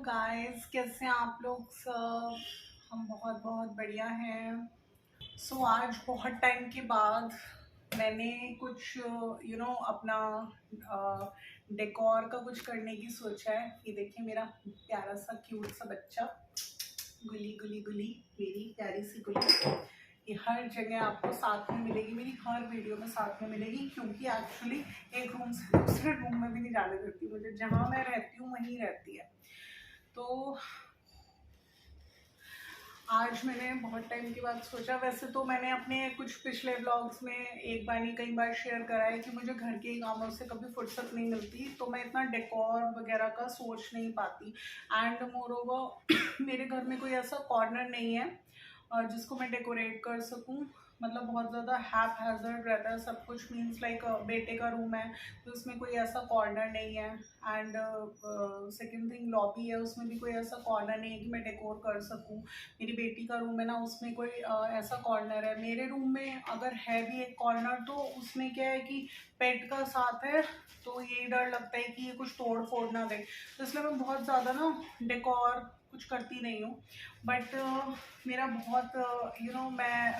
Guys, कैसे हैं आप लोग सब। हम बहुत बहुत बढ़िया हैं। आज बहुत टाइम के बाद मैंने कुछ अपना डेकोर का कुछ करने की सोचा है। ये देखिए मेरा प्यारा सा क्यूट सा बच्चा, गुली गुली गुली, मेरी प्यारी सी गुली। ये हर जगह आपको साथ में मिलेगी, मेरी हर वीडियो में साथ में मिलेगी, क्योंकि एक्चुअली एक रूम से दूसरे रूम में भी नहीं जाने देती मुझे। जहाँ मैं रहती हूँ वहीं रहती है। तो आज मैंने बहुत टाइम के बाद सोचा, वैसे तो मैंने अपने कुछ पिछले ब्लॉग्स में एक बार नहीं कई बार शेयर करा है कि मुझे घर के कामों से कभी फुर्सत नहीं मिलती, तो मैं इतना डेकोर वगैरह का सोच नहीं पाती। एंड मोर ओवर मेरे घर में कोई ऐसा कॉर्नर नहीं है जिसको मैं डेकोरेट कर सकूं। मतलब बहुत ज़्यादा हैप हैज़र्ड रहता है सब कुछ। मीन्स लाइक बेटे का रूम है तो उसमें कोई ऐसा कॉर्नर नहीं है। एंड सेकेंड थिंग, लॉबी है, उसमें भी कोई ऐसा कॉर्नर नहीं है कि मैं डेकोर कर सकूं। मेरी बेटी का रूम है ना, उसमें कोई ऐसा कॉर्नर है। मेरे रूम में अगर है भी एक कॉर्नर तो उसमें क्या है कि पेट का साथ है, तो यही डर लगता है कि ये कुछ तोड़ फोड़ ना दे। तो इसलिए मैं बहुत ज़्यादा ना डेकोर कुछ करती नहीं हूँ। बट मेरा बहुत मैं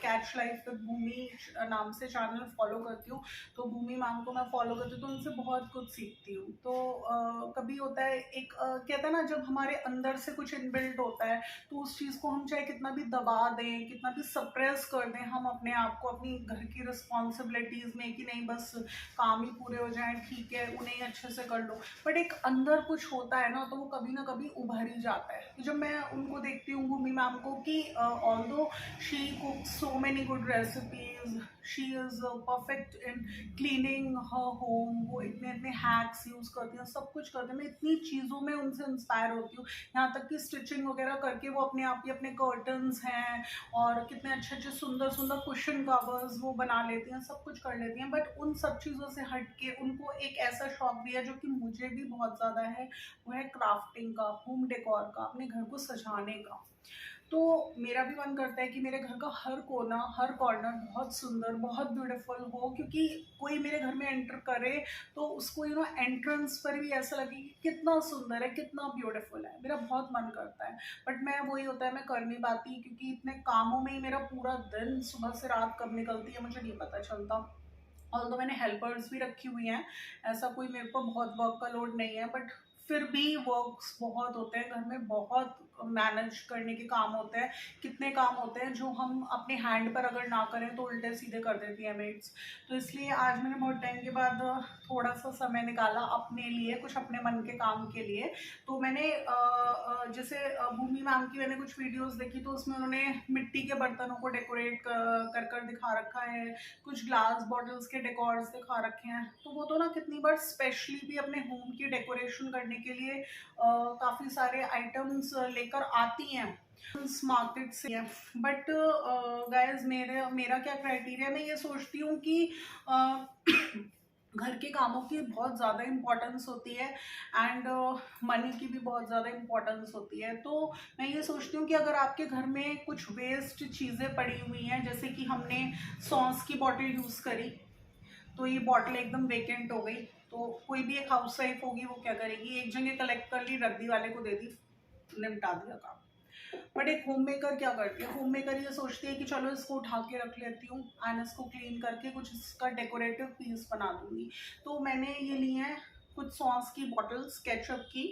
कैच लाइफ विद भूमि नाम से चैनल फॉलो करती हूँ। तो भूमि मैम को मैं फॉलो करती हूँ, तो उनसे बहुत कुछ सीखती हूँ। तो कभी होता है एक कहता है ना, जब हमारे अंदर से कुछ इनबिल्ट होता है तो उस चीज़ को हम चाहे कितना भी दबा दें, कितना भी सप्रेस कर दें, हम अपने आप को अपनी घर की रिस्पॉन्सिबिलिटीज़ में कि नहीं बस काम ही पूरे हो जाएं, ठीक है, उन्हें अच्छे से कर लो, बट एक अंदर कुछ होता है ना, तो वो कभी ना कभी उभर ही जाता है। तो जब मैं उनको देखती हूँ भूमि मैम को कि although she cook so many good recipes, she is perfect in cleaning her home, वो इतने इतने हैक्स यूज़ करती हैं, सब कुछ करती हैं। मैं इतनी चीज़ों में उनसे इंस्पायर होती हूँ, यहाँ तक कि स्टिचिंग वगैरह करके वो अपने आप ही अपने कर्टन्स हैं और कितने अच्छे अच्छे सुंदर सुंदर कुशन कवर्स वो बना लेती हैं, सब कुछ कर लेती हैं। बट उन सब चीज़ों से हट के उनको एक ऐसा शौक भी है जो कि मुझे भी बहुत ज़्यादा है, वो है क्राफ्टिंग का, होम डेकोर का, अपने घर को सजाने का। तो मेरा भी मन करता है कि मेरे घर का हर कोना, हर कॉर्नर बहुत सुंदर, बहुत ब्यूटीफुल हो, क्योंकि कोई मेरे घर में एंटर करे तो उसको एंट्रेंस पर भी ऐसा लगे कि कितना सुंदर है, कितना ब्यूटीफुल है। मेरा बहुत मन करता है, बट मैं वही होता है, मैं कर नहीं पाती, क्योंकि इतने कामों में ही मेरा पूरा दिन सुबह से रात कब निकलती है मुझे नहीं पता चलता। और तो मैंने हेल्पर्स भी रखी हुई हैं, ऐसा कोई मेरे को बहुत वर्क का लोड नहीं है, बट फिर भी वर्क्स बहुत होते हैं घर में, बहुत मैनेज करने के काम होते हैं। कितने काम होते हैं जो हम अपने हैंड पर अगर ना करें तो उल्टे सीधे कर देती है मेड्स। तो इसलिए आज मैंने बहुत टाइम के बाद थोड़ा सा समय निकाला अपने लिए, कुछ अपने मन के काम के लिए। तो मैंने जैसे भूमि मैम की मैंने कुछ वीडियोस देखी, तो उसमें उन्होंने मिट्टी के बर्तनों को डेकोरेट कर कर दिखा रखा है, कुछ ग्लास बॉटल्स के डेकोर्स दिखा रखे हैं। तो वो तो ना कितनी बार स्पेशली भी अपने होम की डेकोरेशन करने के लिए काफ़ी सारे आइटम्स लेकर आती हैं मार्केट से। बट गाइज मेरा क्या क्राइटेरिया, मैं ये सोचती हूँ कि घर के कामों की बहुत ज़्यादा इम्पोर्टेंस होती है एंड मनी की भी बहुत ज़्यादा इम्पोर्टेंस होती है। तो मैं ये सोचती हूँ कि अगर आपके घर में कुछ वेस्ट चीज़ें पड़ी हुई हैं, जैसे कि हमने सॉस की बॉटल यूज़ करी तो ये बॉटल एकदम वेकेंट हो गई, तो कोई भी एक हाउस वाइफ होगी वो क्या करेगी, एक जगह कलेक्ट कर ली, रद्दी वाले को दे दी, निपटा दिया काम। बट एक होम मेकर क्या करती है, होम मेकर ये सोचती है कि चलो इसको उठा के रख लेती हूँ एंड इसको क्लीन करके कुछ इसका डेकोरेटिव पीस बना दूंगी। तो मैंने ये लिए हैं कुछ सॉस की बॉटल्स, केचप की,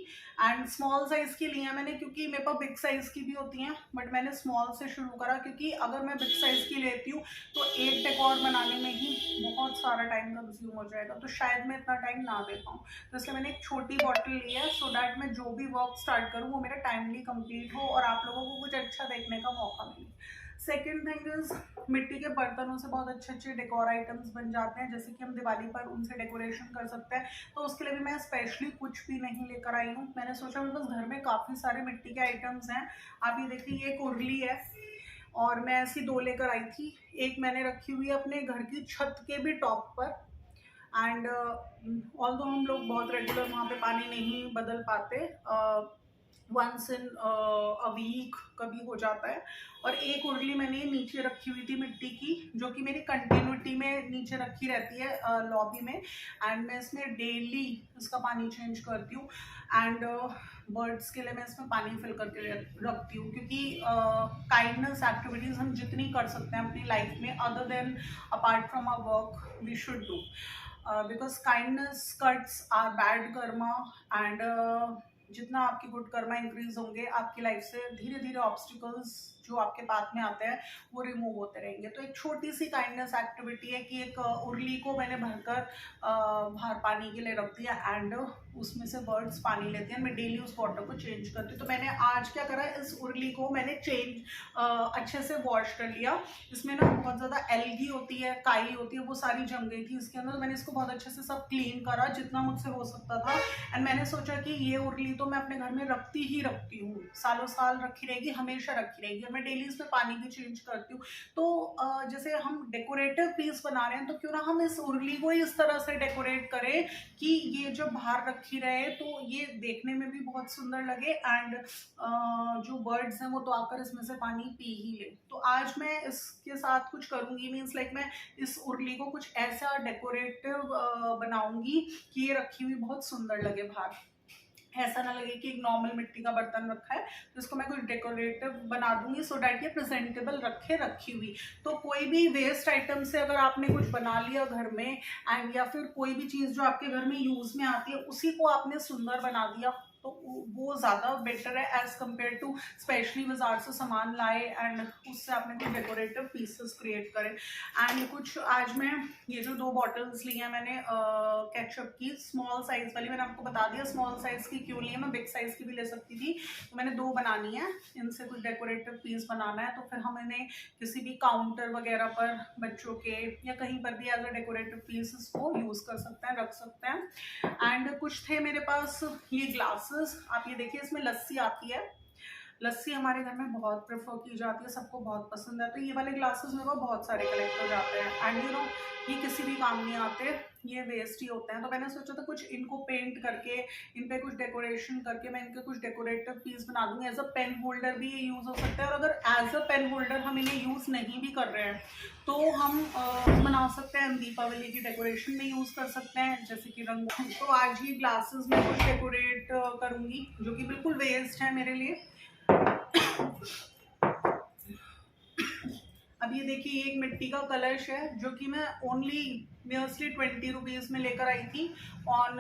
एंड स्मॉल साइज़ की ली हैं मैंने, क्योंकि मेरे पास बिग साइज़ की भी होती हैं, बट मैंने स्मॉल से शुरू करा, क्योंकि अगर मैं बिग साइज़ की लेती हूँ तो एक डेकोर बनाने में ही बहुत सारा टाइम कंज्यूम हो जाएगा, तो शायद मैं इतना टाइम ना दे पाऊँ। तो इसलिए मैंने एक छोटी बॉटल ली है, सो दैट मैं जो भी वर्क स्टार्ट करूँ वो मेरा टाइमली कंप्लीट हो और आप लोगों को कुछ अच्छा देखने का मौका मिले। सेकेंड थिंग इज, मिट्टी के बर्तनों से बहुत अच्छे अच्छे डेकोर आइटम्स बन जाते हैं, जैसे कि हम दिवाली पर उनसे डेकोरेशन कर सकते हैं। तो उसके लिए भी मैं स्पेशली कुछ भी नहीं लेकर आई हूँ। मैंने सोचा मेरे पास घर में काफ़ी सारे मिट्टी के आइटम्स हैं। आप ये देखिए, ये एक उरली है और मैं ऐसी दो लेकर आई थी। एक मैंने रखी हुई है अपने घर की छत के भी टॉप पर, एंड ऑल्दो हम लोग बहुत रेगुलर वहाँ पे पानी नहीं बदल पाते, वंस इन अ वीक कभी हो जाता है। और एक उरली मैंने नीचे रखी हुई थी मिट्टी की, जो कि मेरी कंटिन्यूटी में नीचे रखी रहती है लॉबी में, एंड मैं इसमें डेली इसका पानी चेंज करती हूँ। एंड बर्ड्स के लिए मैं इसमें पानी फिल करके रखती हूँ, क्योंकि काइंडनेस एक्टिविटीज़ हम जितनी कर सकते हैं अपनी लाइफ में other than apart from our work we should do, because kindness cuts are bad karma. And जितना आपकी गुड कर्मा इंक्रीज होंगे, आपकी लाइफ से धीरे धीरे ऑब्स्टिकल्स जो आपके पाथ में आते हैं वो रिमूव होते रहेंगे। तो एक छोटी सी काइंडनेस एक्टिविटी है कि एक उरली को मैंने भरकर बाहर पानी के लिए रख दिया, एंड उसमें से बर्ड्स पानी लेते हैं। मैं डेली उस वाटर को चेंज करती हूँ। तो मैंने आज क्या करा, इस उरली को मैंने अच्छे से वॉश कर लिया। इसमें ना बहुत ज़्यादा एल्गी होती है, काई होती है, वो सारी जम गई थी इसके अंदर। मैंने इसको बहुत अच्छे से सब क्लीन करा जितना मुझसे हो सकता था। एंड मैंने सोचा कि ये उरली तो मैं अपने घर में रखती ही रखती हूँ, सालों साल रखी रहेगी, हमेशा रखी रहेगी, और मैं डेली इसमें पानी भी चेंज करती हूँ। तो जैसे हम डेकोरेटिव पीस बना रहे हैं, तो क्यों ना हम इस उरली को इस तरह से डेकोरेट करें कि ये जब बाहर रखी रहे तो ये देखने में भी बहुत सुंदर लगे, एंड जो बर्ड्स हैं वो तो आकर इसमें से पानी पी ही ले। तो आज मैं इसके साथ कुछ करूँगी, मीन्स लाइक मैं इस उरली को कुछ ऐसा डेकोरेटिव बनाऊंगी कि ये रखी हुई बहुत सुंदर लगे बाहर, ऐसा ना लगे कि एक नॉर्मल मिट्टी का बर्तन रखा है। तो इसको मैं कुछ डेकोरेटिव बना दूंगी, सो डैट ये प्रेजेंटेबल रखी हुई। तो कोई भी वेस्ट आइटम से अगर आपने कुछ बना लिया घर में, एंड या फिर कोई भी चीज़ जो आपके घर में यूज़ में आती है उसी को आपने सुंदर बना दिया, तो वो ज़्यादा बेटर है एज़ कम्पेयर टू स्पेशली बाजार से सामान लाए एंड उससे आपने कुछ डेकोरेटिव पीसेस क्रिएट करें। एंड कुछ आज मैं ये जो 2 बॉटल्स ली हैं मैंने केचप की, स्मॉल साइज़ वाली, मैंने आपको बता दिया स्मॉल साइज़ की क्यों ली है, मैं बिग साइज़ की भी ले सकती थी। तो मैंने 2 बनानी है, इनसे कुछ डेकोरेटिव पीस बनाना है। तो फिर हम इन्हें किसी भी काउंटर वगैरह पर बच्चों के या कहीं पर भी एज अ डेकोरेटिव पीसेस को यूज़ कर सकते हैं, रख सकते हैं। एंड कुछ थे मेरे पास ये ग्लासेस, आप ये देखिए इसमें लस्सी आती है। लस्सी हमारे घर में बहुत प्रेफर की जाती है, सबको बहुत पसंद है। तो ये वाले ग्लासेस मेरे को बहुत सारे कलेक्ट हो जाते हैं, एंड यू नो ये किसी भी काम नहीं आते, ये वेस्ट ही होते हैं। तो मैंने सोचा था कुछ इनको पेंट करके, इन पे कुछ डेकोरेशन करके मैं इनके कुछ डेकोरेटिव पीस बना दूंगी। एज अ पेन होल्डर भी ये यूज़ हो सकता है, और अगर एज अ पेन होल्डर हम इन्हें यूज़ नहीं भी कर रहे हैं तो हम बना सकते हैं, दीपावली की डेकोरेशन में यूज़ कर सकते हैं, जैसे कि रंग। तो आज ये ग्लासेस में कुछ डेकोरेट करूँगी जो कि बिल्कुल वेस्ट है मेरे लिए। अब ये देखिए ये एक मिट्टी का कलश है जो कि मैं ओनली नियरली 20 रुपीज़ में लेकर आई थी ऑन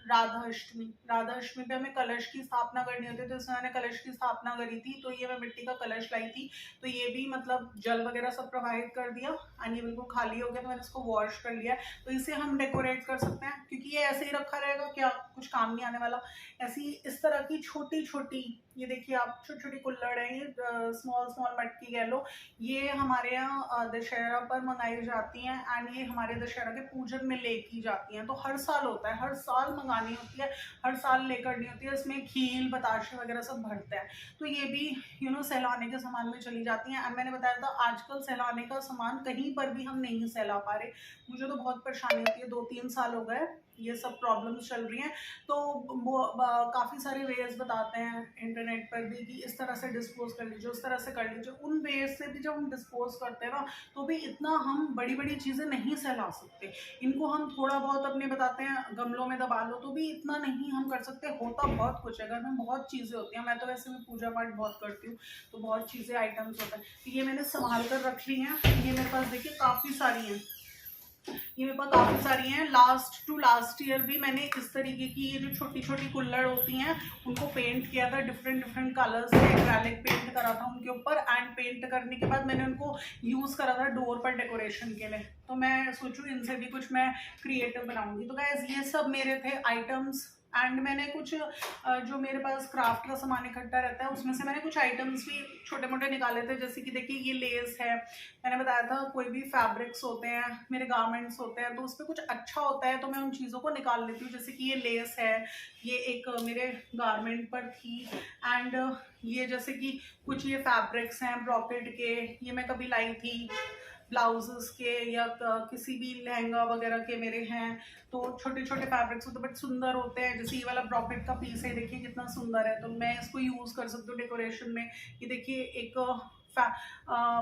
राधाष्टमी। राधाष्टमी पे हमें कलश की स्थापना करनी होती है, तो इसमें मैंने कलश की स्थापना करी थी। तो ये मैं मिट्टी का कलश लाई थी, तो ये भी मतलब जल वगैरह सब प्रोवाइड कर दिया, एंड ये बिल्कुल खाली हो गया, तो मैंने इसको वॉश कर लिया। तो इसे हम डेकोरेट कर सकते हैं, क्योंकि ये ऐसे ही रखा रहेगा, क्या कुछ काम नहीं आने वाला। ऐसी इस तरह की छोटी छोटी, ये देखिए आप छोटी छोटी कुल्हड़ है, ये स्मॉल स्मॉल मटकी कह लो, ये हमारे यहाँ दशहरा पर मंगाई जाती हैं, एंड ये हमारे दशहरा के पूजन में लेकी जाती हैं। तो हर साल होता है, हर साल मंगानी होती है, हर साल लेकर करनी होती है। इसमें खील बताशे वगैरह सब भरते हैं, तो ये भी यू नो सहलाने के सामान में चली जाती हैं। मैंने बताया था आजकल सहलाने का सामान कहीं पर भी हम नहीं सहला पा रहे, मुझे तो बहुत परेशानी होती है, 2-3 साल हो गए ये सब प्रॉब्लम्स चल रही हैं। तो वो काफ़ी सारे वेज बताते हैं इंटरनेट पर भी कि इस तरह से डिस्पोज कर लीजिए, उस तरह से कर लीजिए। उन वेज से भी जब हम डिस्पोज करते हैं ना, तो भी इतना हम बड़ी बड़ी चीज़ें नहीं सहला सकते। इनको हम थोड़ा बहुत अपने बताते हैं गमलों में दबा लो, तो भी इतना नहीं हम कर सकते। होता बहुत कुछ है, घर में बहुत चीज़ें होती हैं। मैं तो वैसे भी पूजा पाठ बहुत करती हूँ, तो बहुत चीज़ें आइटम्स होते हैं। तो ये मैंने संभाल कर रख ली हैं। ये मेरे पास देखिए काफ़ी सारी हैं, ये मेरे पास काफ़ी सारी हैं। लास्ट ईयर भी मैंने इस तरीके की ये जो छोटी छोटी कुल्हड़ होती हैं उनको पेंट किया था, डिफरेंट कलर्स से एक्रेलिक पेंट करा था उनके ऊपर, एंड पेंट करने के बाद मैंने उनको यूज़ करा था डोर पर डेकोरेशन के लिए। तो मैं सोचूं इनसे भी कुछ मैं क्रिएटिव बनाऊंगी। तो गाइस ये सब मेरे थे आइटम्स, एंड मैंने कुछ जो मेरे पास क्राफ्ट का सामान इकट्ठा रहता है उसमें से मैंने कुछ आइटम्स भी छोटे मोटे निकाले थे। जैसे कि देखिए ये लेस है, मैंने बताया था कोई भी फैब्रिक्स होते हैं, मेरे गारमेंट्स होते हैं, तो उस पर कुछ अच्छा होता है तो मैं उन चीज़ों को निकाल लेती हूँ। जैसे कि ये लेस है, ये एक मेरे गारमेंट पर थी, एंड ये जैसे कि कुछ ये फैब्रिक्स हैं ब्रॉकेट के, ये मैं कभी लाई थी। ब्लाउजेस के या किसी भी लहंगा वगैरह के मेरे हैं, तो छोटे छोटे फैब्रिक्स होते हैं बट सुंदर होते हैं। जैसे ये वाला ब्रॉकेट का पीस है, देखिए कितना सुंदर है, तो मैं इसको यूज़ कर सकती हूँ डेकोरेशन में। ये देखिए एक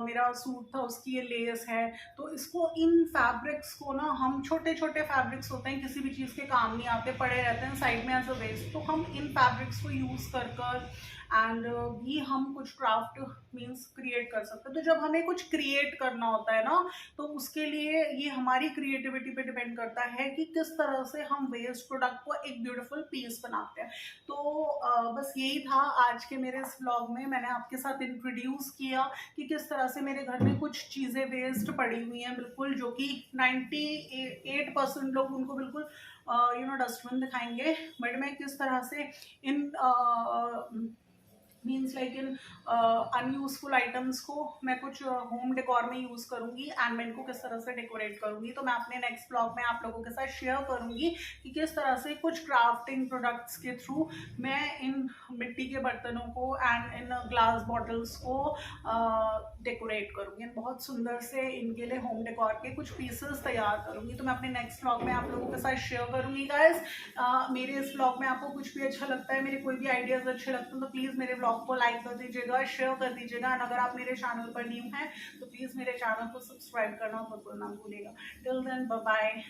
मेरा सूट था, उसकी ये लेस है। तो इसको, इन फैब्रिक्स को ना, हम छोटे छोटे फैब्रिक्स होते हैं, किसी भी चीज़ के काम नहीं आते, पड़े रहते हैं साइड में एज अ वेस्ट, तो हम इन फैब्रिक्स को यूज़ कर कर एंड भी हम कुछ क्राफ्ट मीन्स क्रिएट कर सकते हैं। तो जब हमें कुछ क्रिएट करना होता है ना, तो उसके लिए ये हमारी क्रिएटिविटी पे डिपेंड करता है कि किस तरह से हम वेस्ट प्रोडक्ट को एक ब्यूटीफुल पीस बनाते हैं। तो बस यही था आज के मेरे इस व्लॉग में। मैंने आपके साथ इंट्रोड्यूस किया कि किस तरह से मेरे घर में कुछ चीज़ें वेस्ट पड़ी हुई हैं बिल्कुल, जो कि 98% लोग उनको बिल्कुल डस्टबिन दिखाएंगे, बट मैं किस तरह से इन मीन्स लाइक इन अनयूजफुल आइटम्स को मैं कुछ होम डेकोर में यूज़ करूँगी एंड मैं इनको किस तरह से डेकोरेट करूँगी। तो मैं अपने नेक्स्ट ब्लॉग में आप लोगों के साथ शेयर करूँगी कि किस तरह से कुछ क्राफ्टिंग प्रोडक्ट्स के थ्रू मैं इन मिट्टी के बर्तनों को एंड इन ग्लास बॉटल्स को डेकोरेट करूँगी, बहुत सुंदर से इनके लिए होम डेकोर के कुछ पीसेस तैयार करूँगी। तो मैं अपने नेक्स्ट ब्लॉग में आप लोगों के साथ शेयर करूँगी गाइस। मेरे इस ब्लॉग में आपको कुछ भी अच्छा लगता है, मेरे कोई भी आइडियाज़ अच्छे लगते हैं, तो प्लीज़ मेरे ब्लॉग को लाइक कर दीजिएगा, शेयर कर दीजिएगा, एंड अगर आप मेरे चैनल पर न्यू हैं तो प्लीज़ मेरे चैनल को सब्सक्राइब करना बिल्कुल ना भूलिएगा। Till then bye bye.